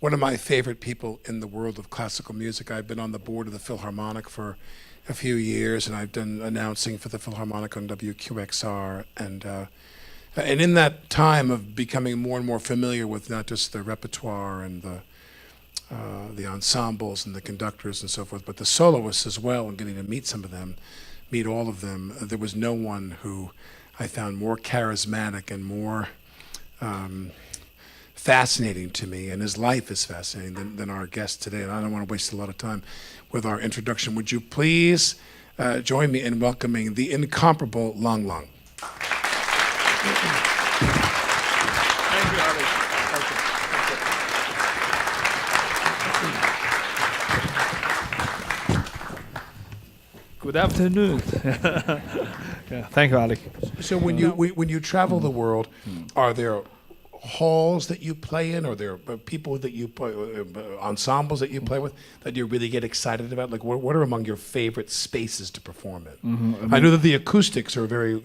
one of my favorite people in the world of classical music. I've been on the board of the Philharmonic for a few years, and I've done announcing for the Philharmonic on WQXR, and in that time of becoming more and more familiar with not just the repertoire and the ensembles and the conductors and so forth, but the soloists as well, and getting to meet some of them, meet all of them, there was no one who I found more charismatic and more fascinating to me, and his life is fascinating than our guest today. And I don't want to waste a lot of time with our introduction. Would you please join me in welcoming the incomparable Lang Lang? Thank you, Alec. Good afternoon. Yeah, thank you, Alec. So when you travel the world, are there halls that you play in, or there people that you play, ensembles that you play with that you really get excited about? Like, what are among your favorite spaces to perform in? I know that the acoustics are very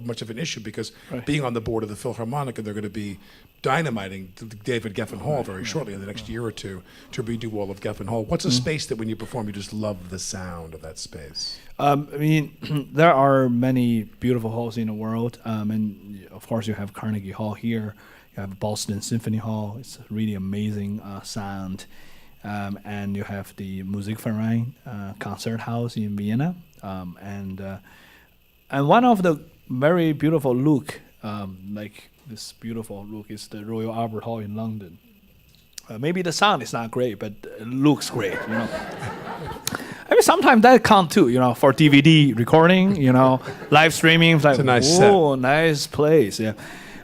much of an issue because being on the board of the Philharmonic, and they're going to be dynamiting David Geffen Hall very shortly in the next year or two to redo all of Geffen Hall. What's a space that when you perform, you just love the sound of that space? I mean, there are many beautiful halls in the world, and of course you have Carnegie Hall here. You have Boston Symphony Hall. It's a really amazing sound. And you have the Musikverein concert house in Vienna. And one of the very beautiful look, like this beautiful look, is the Royal Albert Hall in London. Maybe the sound is not great, but it looks great, you know. I mean, sometimes that count too, you know, for DVD recording, you know, live streaming. It's like, it's a nice whoa, nice place, yeah.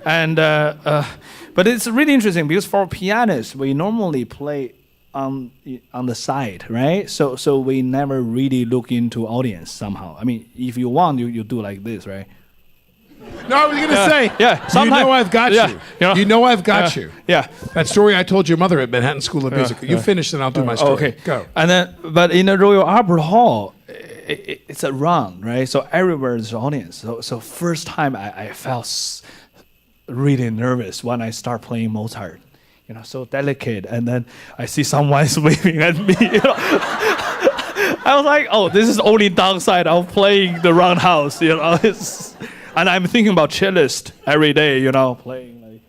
And but it's really interesting because for pianists, we normally play on the side, right? So we never really look into audience somehow. I mean, if you want, you do like this, right? No, I was going to say, you know I've got you. You know I've got you. Yeah. That story I told your mother at Manhattan School of Music. You finish, and I'll do my story. Okay. Go. And then, but in the Royal Albert Hall, it's a run, right? So everywhere is audience. So first time I felt really nervous when I start playing Mozart. You know, so delicate, and then I see someone waving at me. You know? I was like, oh, this is the only downside of playing the roundhouse. You know, and I'm thinking about cellist every day. You know, playing like,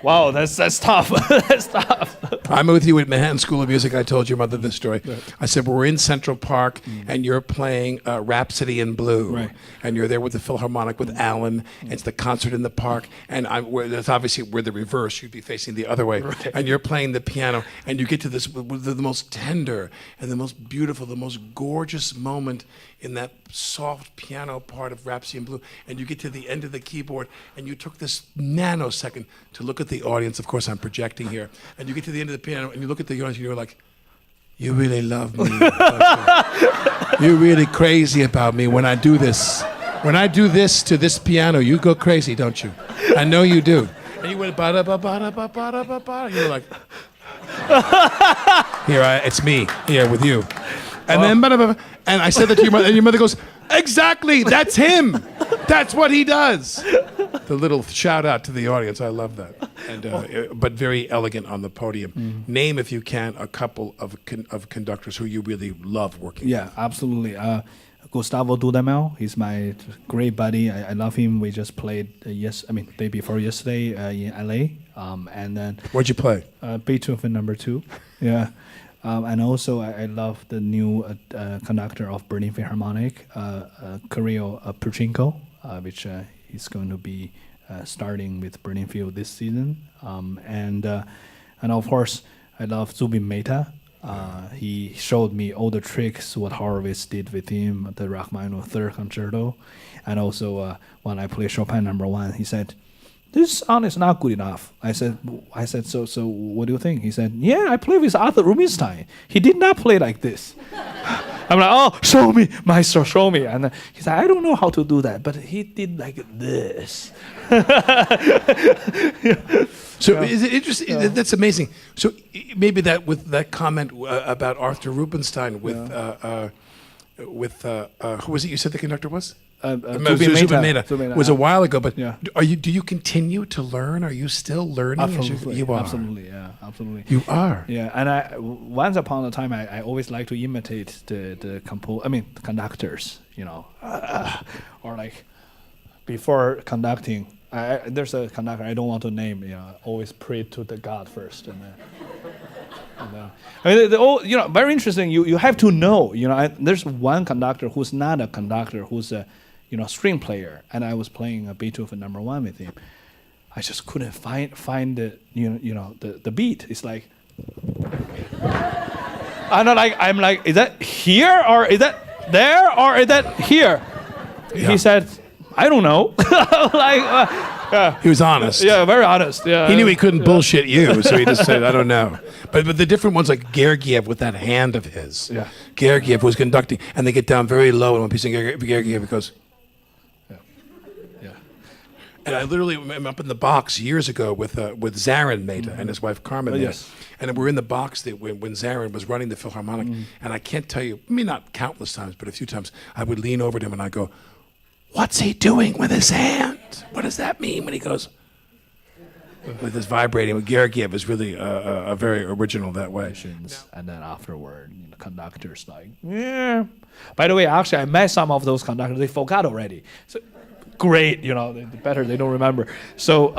wow, that's tough. That's tough. I'm with you at Manhattan School of Music. I told your mother this story. I said, we're in Central Park, and you're playing Rhapsody in Blue. And you're there with the Philharmonic with Alan. And it's the concert in the park. And that's obviously we're the reverse. You'd be facing the other way. And you're playing the piano. And you get to this, the most tender and the most beautiful, the most gorgeous moment in that soft piano part of Rhapsody in Blue. And you get to the end of the keyboard, and you took this nanosecond to look at the audience. Of course, I'm projecting here. And you get to the end of the piano, and you look at the audience, and you're like, you really love me. You're really crazy about me when I do this. When I do this to this piano, you go crazy, don't you? I know you do. And you went ba-da-ba-ba-da-ba-ba-da-ba-ba. You were like, it's me here with you. And then, and I said that to your mother, and your mother goes, exactly, that's him. That's what he does. The little shout out to the audience, I love that. And but very elegant on the podium. Name, if you can, a couple of conductors who you really love working with. Yeah, absolutely. Gustavo Dudamel, he's my great buddy. I love him. We just played day before yesterday in LA. And then where'd you play? Beethoven No. 2. Yeah. And also, I love the new conductor of Berlin Philharmonic, Kirill Purchenko, which is going to be starting with Berlin Phil this season. And of course, I love Zubin Mehta. He showed me all the tricks what Horowitz did with him, the Rachmaninoff Third Concerto, and also when I play Chopin No. 1, he said, "This sound is not good enough." I said, so what do you think? He said, "Yeah, I played with Arthur Rubinstein. He did not play like this." I'm like, "Oh, show me, maestro, show me." And he said, "I don't know how to do that, but he did like this." So is it interesting? That's amazing. So maybe that with that comment about Arthur Rubinstein with who was it? You said the conductor was Zubin was a while ago, but Yeah. do you continue to learn? Are you still learning? Absolutely. You are. Absolutely. Yeah. Absolutely. You are. Yeah, and once upon a time, I always like to imitate the conductors, or like before conducting. There's a conductor I don't want to name. Always pray to the God first, and then. Very interesting. You have to know. There's one conductor who's not a conductor, who's a, string player, and I was playing a Beethoven No. 1 with him. I just couldn't find the the beat. It's like, I'm like, is that here or is that there or is that here? Yeah. He said, I don't know. He was honest. Yeah, very honest. Yeah, he knew he couldn't bullshit you, so he just said, I don't know. But the different ones, like Gergiev with that hand of his. Yeah. Gergiev was conducting, and they get down very low, and one piece of Gergiev goes. Yeah. And I literally am up in the box years ago with Zarin Mehta and his wife Carmen. Yes. And we're in the box when Zarin was running the Philharmonic, and I can't tell you, not countless times, but a few times, I would lean over to him and I go, what's he doing with his hand? What does that mean when he goes with his vibrating? Gergiev is really a very original that way. And then afterward, the conductor's like, yeah. By the way, actually, I met some of those conductors. They forgot already. So great, better they don't remember. So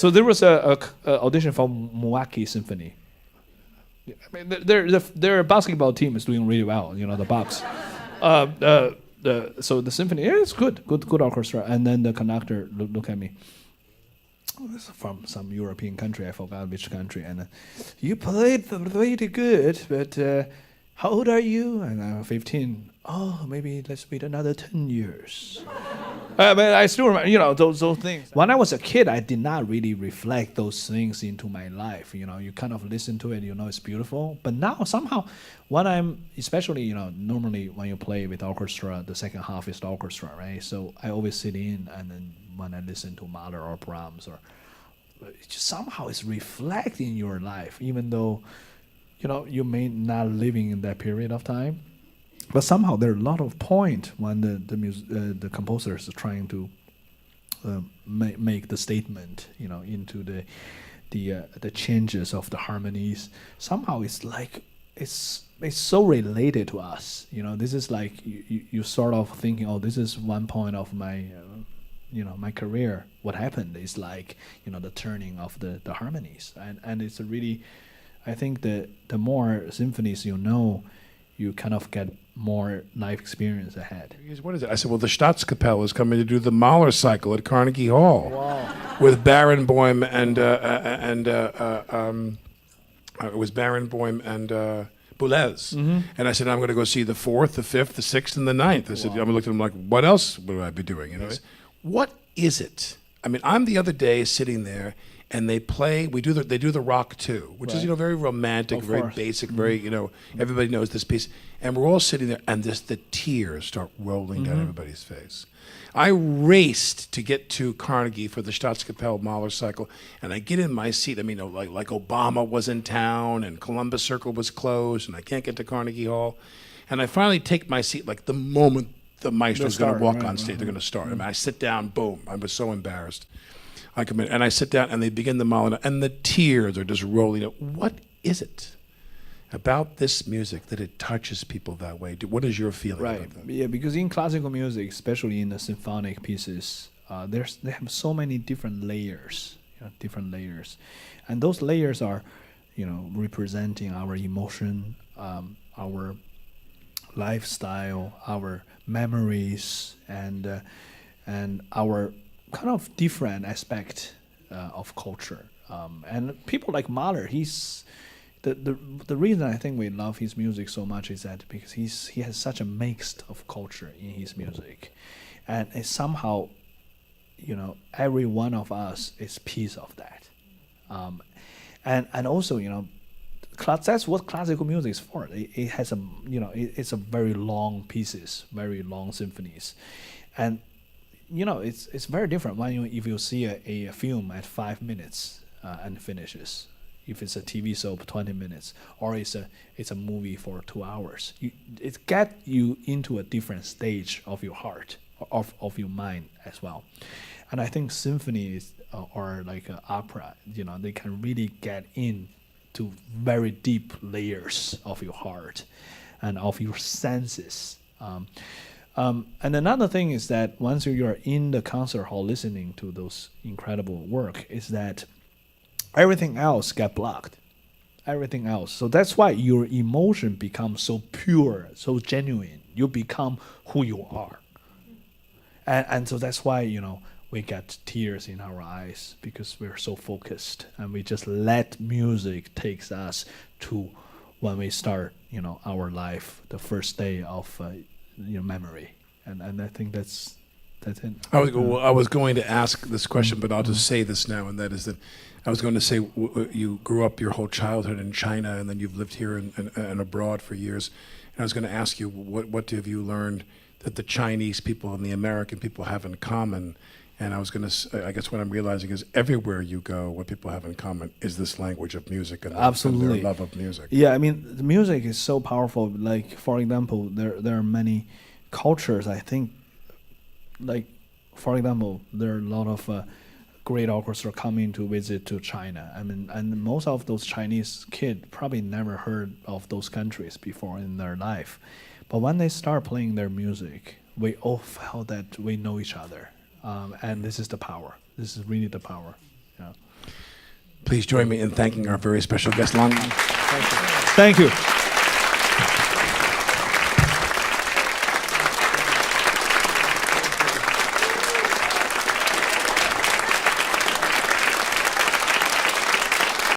there was a audition for Milwaukee Symphony. I mean, their basketball team is doing really well. The Bucks. So the symphony, it's good orchestra. And then the conductor look at me. This is from some European country, I forgot which country. And you played pretty good, but how old are you? And I'm 15. Oh, maybe let's wait another 10 years. But I still remember, those things. When I was a kid, I did not really reflect those things into my life. You kind of listen to it, it's beautiful. But now somehow, when I'm, especially, normally when you play with orchestra, the second half is the orchestra, right? So I always sit in, and then when I listen to Mahler or Brahms, or it just somehow it's reflecting your life, even though, you may not living in that period of time. But somehow there are a lot of point when the composers are trying to make the statement, into the changes of the harmonies. Somehow it's like it's so related to us. This is like you sort of thinking, oh, this is one point of my my career. What happened is like the turning of the harmonies, and it's a really, I think the more symphonies you kind of get more life experience ahead. What is it? I said, well, the Staatskapelle is coming to do the Mahler cycle at Carnegie Hall. Wow. With Barenboim and it was Barenboim and Boulez. Mm-hmm. And I said, I'm going to go see the 4th, the 5th, the 6th, and the 9th. I said, I'm looking at them like, what else would I be doing? Right. What is it? I mean, I'm the other day sitting there, and they play. They do the Rock 2, which is very romantic, very basic, very everybody knows this piece, and we're all sitting there, and the tears start rolling down everybody's face. I raced to get to Carnegie for the Staatskapelle Mahler cycle, and I get in my seat. I mean, like Obama was in town, and Columbus Circle was closed, and I can't get to Carnegie Hall, and I finally take my seat like the moment the maestro's going to walk on stage. They're going to start. I mean, I sit down, boom. I was so embarrassed. I come in and I sit down and they begin the Mahler, and the tears are just rolling out. What is it about this music that it touches people that way? What is your feeling about that? Yeah, because in classical music, especially in the symphonic pieces, they have so many different layers, and those layers are, representing our emotion, our lifestyle, our memories, and our kind of different aspect of culture. And people like Mahler, he's the reason I think we love his music so much is that because he has such a mix of culture in his music, and it's somehow, every one of us is piece of that, and also that's what classical music is for. It has it's a very long pieces, very long symphonies, and it's very different if you see a film at 5 minutes and finishes. If it's a TV soap, 20 minutes, or it's a movie for 2 hours, it get you into a different stage of your heart, of your mind as well. And I think symphonies or like opera, they can really get into very deep layers of your heart and of your senses. And another thing is that once you are in the concert hall listening to those incredible work, is that everything else get blocked. Everything else. So that's why your emotion becomes so pure, so genuine. You become who you are. And so that's why, we get tears in our eyes because we're so focused and we just let music takes us to when we start, our life, the first day of memory. And I think that's it. I was going to ask this question, but I'll just say this now, and that is that I was going to say you grew up your whole childhood in China, and then you've lived here and abroad for years. And I was going to ask you, what have you learned that the Chinese people and the American people have in common? And I guess what I'm realizing is everywhere you go, what people have in common is this language of music and their love of music. Yeah, I mean, the music is so powerful. Like, for example, there are many cultures, I think, like, for example, there are a lot of great orchestra coming to visit to China. I mean, and most of those Chinese kids probably never heard of those countries before in their life. But when they start playing their music, we all felt that we know each other. And this is the power. This is really the power. Yeah. Please join me in thanking our very special guest, Long. Thank you.